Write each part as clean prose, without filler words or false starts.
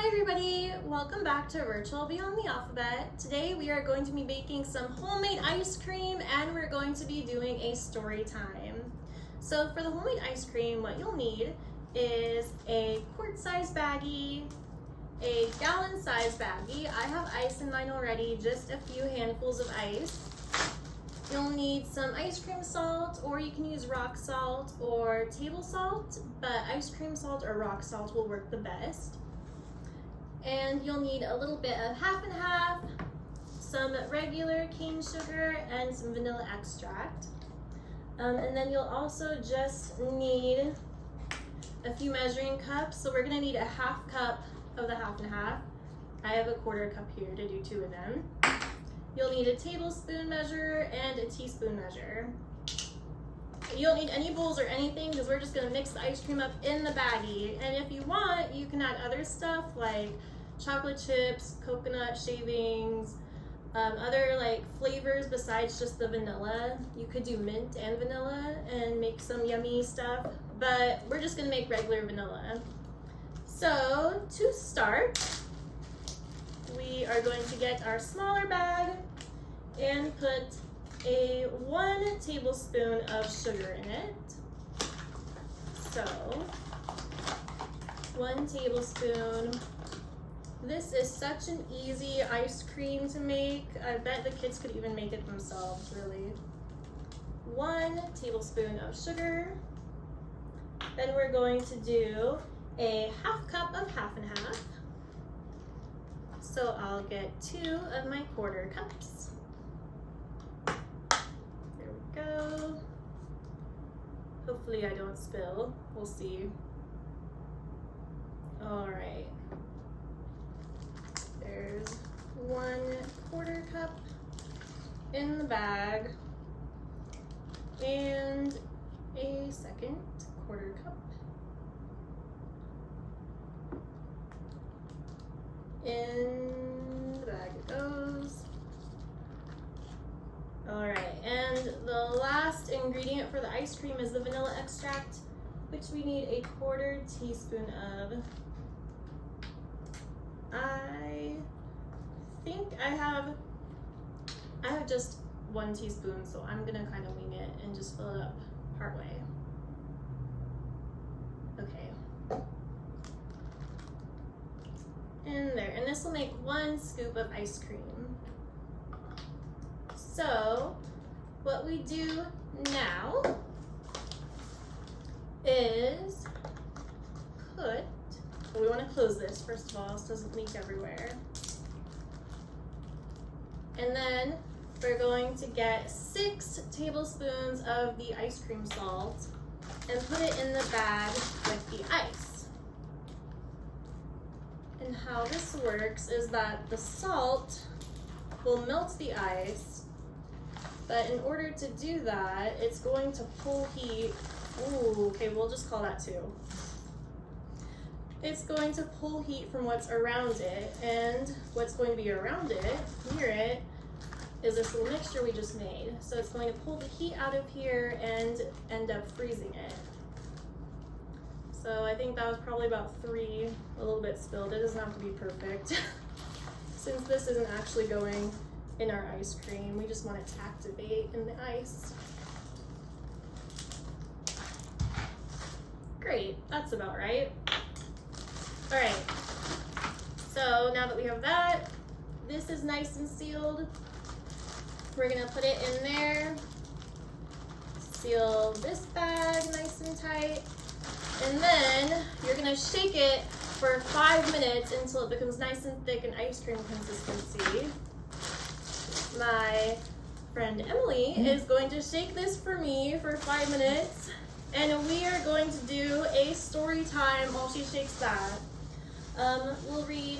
Hi everybody, welcome back to Virtual Beyond the Alphabet. Today we are going to be making some homemade ice cream and we're going to be doing a story time. So for the homemade ice cream, what you'll need is a quart-size baggie, a gallon-size baggie. I have ice in mine already, just a few handfuls of ice. You'll need some ice cream salt, or you can use rock salt or table salt, but ice cream salt or rock salt will work the best. And you'll need a little bit of half and half, some regular cane sugar, and some vanilla extract. And then you'll also just need a few measuring cups. So we're gonna need a half cup of the half and half. I have a quarter cup here to do 2 of them. You'll need a tablespoon measure and a teaspoon measure. You don't need any bowls or anything because we're just gonna mix the ice cream up in the baggie. And if you want, you can add other stuff like chocolate chips, coconut shavings, other like flavors besides just the vanilla. You could do mint and vanilla and make some yummy stuff, but we're just gonna make regular vanilla. So to start, we are going to get our smaller bag and put a 1 tablespoon of sugar in it. So 1 tablespoon. This is such an easy ice cream to make. I bet the kids could even make it themselves, really. 1 tablespoon of sugar. Then we're going to do a half cup of half and half. So I'll get 2 of my quarter cups. There we go. Hopefully I don't spill. We'll see. All right. There's 1 quarter cup in the bag and a second quarter cup in the bag it goes. All right, and the last ingredient for the ice cream is the vanilla extract, which we need a 1/4 teaspoon of. I think I have just 1 teaspoon, so I'm gonna kind of wing it and just fill it up part way. Okay. In there, and this will make 1 scoop of ice cream. So what we do now is we want to close this first of all so it doesn't leak everywhere. And then we're going to get 6 tablespoons of the ice cream salt and put it in the bag with the ice. And how this works is that the salt will melt the ice, but in order to do that, it's going to pull heat. Ooh, okay, we'll just call that 2. It's going to pull heat from what's around it, and what's going to be around it, near it, is this little mixture we just made. So it's going to pull the heat out of here and end up freezing it. So I think that was probably about 3, a little bit spilled. It doesn't have to be perfect. Since this isn't actually going in our ice cream, we just want it to activate in the ice. Great, that's about right. All right, so now that we have that, this is nice and sealed. We're gonna put it in there, seal this bag nice and tight, and then you're gonna shake it for 5 minutes until it becomes nice and thick and ice cream consistency. My friend Emily is going to shake this for me for 5 minutes, and we are going to do a story time while she shakes that. We'll read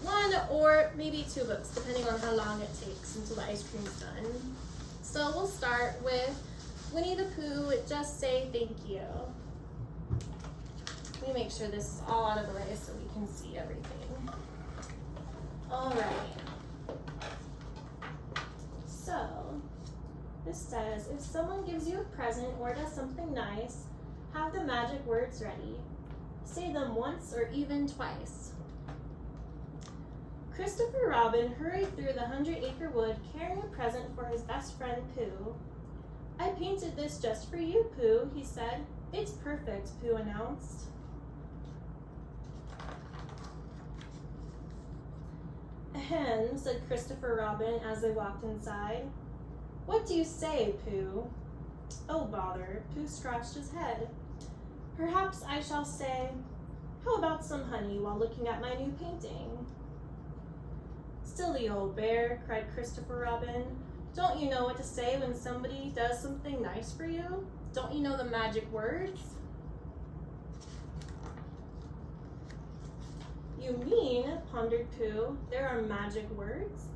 1 or maybe 2 books, depending on how long it takes until the ice cream's done. So we'll start with Winnie the Pooh, Just Say Thank You. Let me make sure this is all out of the way so we can see everything. All right. So this says, if someone gives you a present or does something nice, have the magic words ready. Say them once or even twice. Christopher Robin hurried through the 100-acre wood carrying a present for his best friend, Pooh. "I painted this just for you, Pooh," he said. "It's perfect," Pooh announced. "Ahem," said Christopher Robin as they walked inside. "What do you say, Pooh?" "Oh, bother," Pooh scratched his head. "Perhaps I shall say, how about some honey while looking at my new painting?" "Silly old bear," cried Christopher Robin. "Don't you know what to say when somebody does something nice for you? Don't you know the magic words?" "You mean," pondered Pooh, "there are magic words?"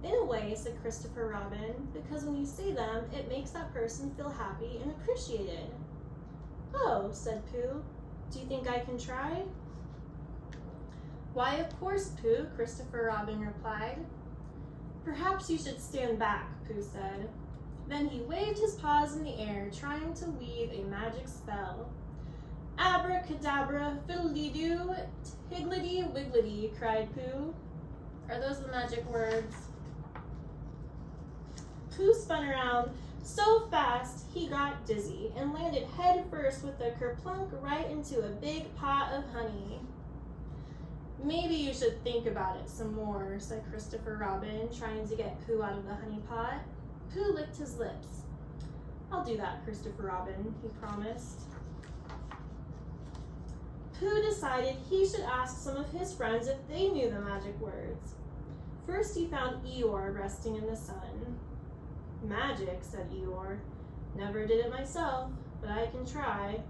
"In a way," said Christopher Robin, "because when you say them, it makes that person feel happy and appreciated." "Oh," said Pooh, "do you think I can try?" "Why, of course, Pooh," Christopher Robin replied. "Perhaps you should stand back," Pooh said. Then he waved his paws in the air, trying to weave a magic spell. "Abracadabra, fiddly-doo, higgledy-wiggledy," cried Pooh. "Are those the magic words?" Pooh spun around so fast he got dizzy and landed head first with a kerplunk right into a big pot of honey. "Maybe you should think about it some more," said Christopher Robin, trying to get Pooh out of the honey pot. Pooh licked his lips. "I'll do that, Christopher Robin," he promised. Pooh decided he should ask some of his friends if they knew the magic words. First he found Eeyore resting in the sun. "Magic," said Eeyore. "Never did it myself, but I can try.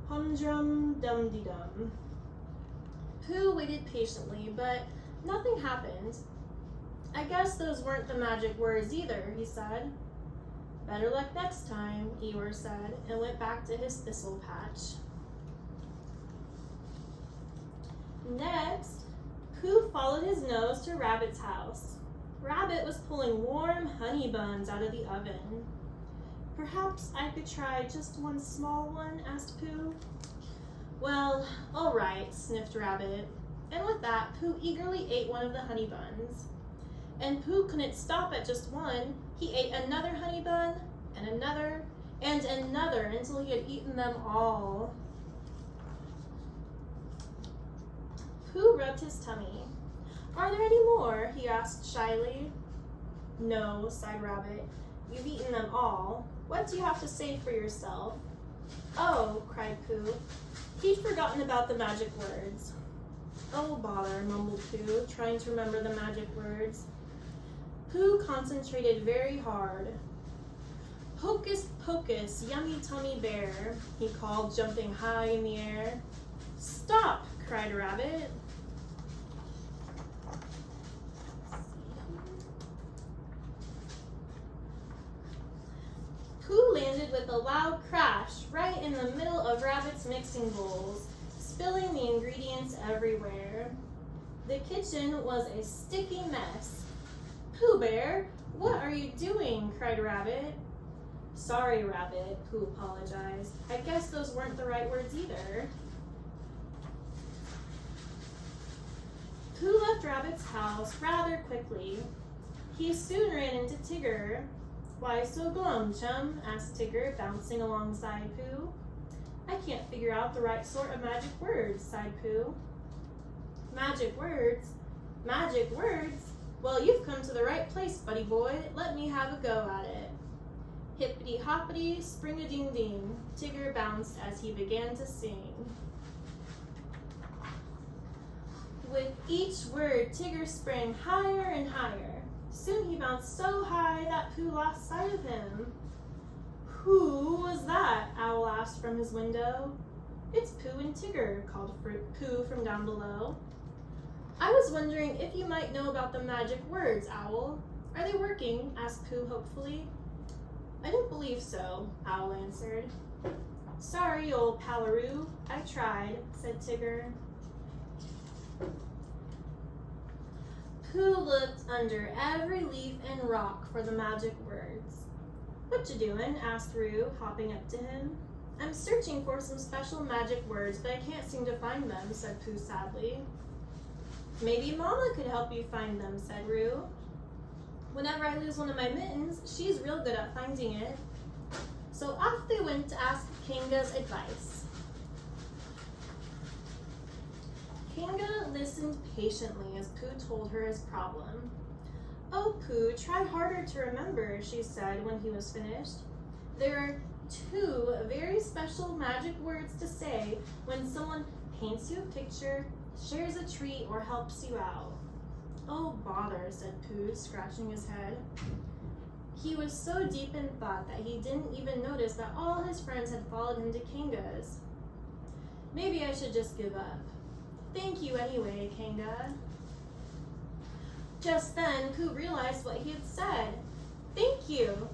Humdrum-dum-de-dum." Pooh waited patiently, but nothing happened. "I guess those weren't the magic words either," he said. "Better luck next time," Eeyore said, and went back to his thistle patch. Next, Pooh followed his nose to Rabbit's house. Rabbit was pulling warm honey buns out of the oven. "Perhaps I could try just one small one?" asked Pooh. "Well, all right," sniffed Rabbit. And with that, Pooh eagerly ate one of the honey buns. And Pooh couldn't stop at just one. He ate another honey bun, and another, until he had eaten them all. Pooh rubbed his tummy. "Are there any more?" he asked shyly. "No," sighed Rabbit. "You've eaten them all. What do you have to say for yourself?" "Oh," cried Pooh. He'd forgotten about the magic words. "Oh, bother," mumbled Pooh, trying to remember the magic words. Pooh concentrated very hard. "Hocus pocus, yummy tummy bear," he called, jumping high in the air. "Stop!" cried Rabbit. Pooh landed with a loud crash right in the middle of Rabbit's mixing bowls, spilling the ingredients everywhere. The kitchen was a sticky mess. "Pooh Bear, what are you doing?" cried Rabbit. "Sorry, Rabbit," Pooh apologized. "I guess those weren't the right words either." Pooh left Rabbit's house rather quickly. He soon ran into Tigger. "Why so glum, chum?" asked Tigger, bouncing alongside Pooh. "I can't figure out the right sort of magic words," sighed Pooh. "Magic words? Magic words? Well, you've come to the right place, buddy boy. Let me have a go at it." Hippity-hoppity, spring-a-ding-ding, Tigger bounced as he began to sing. With each word, Tigger sprang higher and higher. Soon he bounced so high that Pooh lost sight of him. "Who was that?" Owl asked from his window. "It's Pooh and Tigger," called Pooh from down below. "I was wondering if you might know about the magic words, Owl. Are they working?" asked Pooh hopefully. "I don't believe so," Owl answered. "Sorry, old Pallaroo, I tried," said Tigger. Pooh looked under every leaf and rock for the magic words. "What you doing?" asked Roo, hopping up to him. "I'm searching for some special magic words, but I can't seem to find them," said Pooh sadly. Maybe Mama could help you find them, said Rue. Whenever I lose one of my mittens, she's real good at finding it. So off they went to ask Kanga's advice. Kanga listened patiently as Pooh told her his problem. Oh, Pooh, try harder to remember, she said when he was finished. There are 2 very special magic words to say when someone paints you a picture, shares a treat, or helps you out. Oh, bother, said Pooh, scratching his head. He was so deep in thought that he didn't even notice that all his friends had followed him to Kanga's. Maybe I should just give up. Thank you anyway, Kanga. Just then, Pooh realized what he had said. Thank you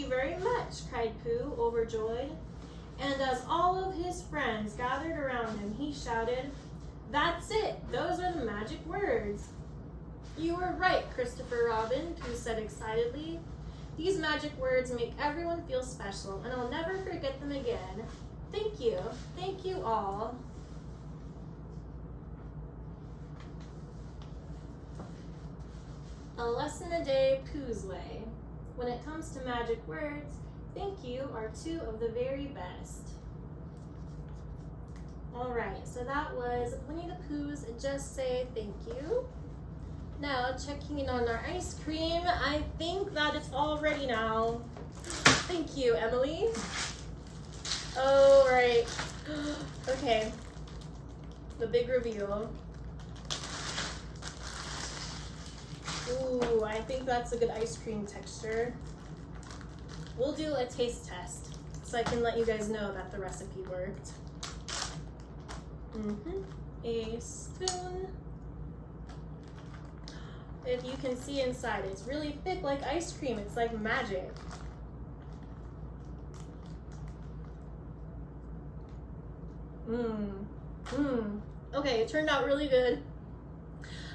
very much, cried Pooh, overjoyed. And as all of his friends gathered around him, he shouted, That's it, those are the magic words. You were right, Christopher Robin, Pooh said excitedly. These magic words make everyone feel special, and I'll never forget them again. Thank you all. A lesson a day, Pooh's way. When it comes to magic words, thank you are 2 of the very best. Alright, so that was Winnie the Pooh's Just Say Thank You. Now, checking in on our ice cream, I think that it's all ready now. Thank you, Emily. Oh, right. Okay, the big reveal. Ooh, I think that's a good ice cream texture. We'll do a taste test so I can let you guys know that the recipe worked. A spoon. If you can see inside, it's really thick like ice cream. It's like magic. Okay, it turned out really good.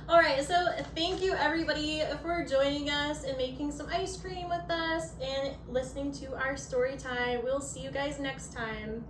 All right, so thank you everybody for joining us and making some ice cream with us and listening to our story time. We'll see you guys next time.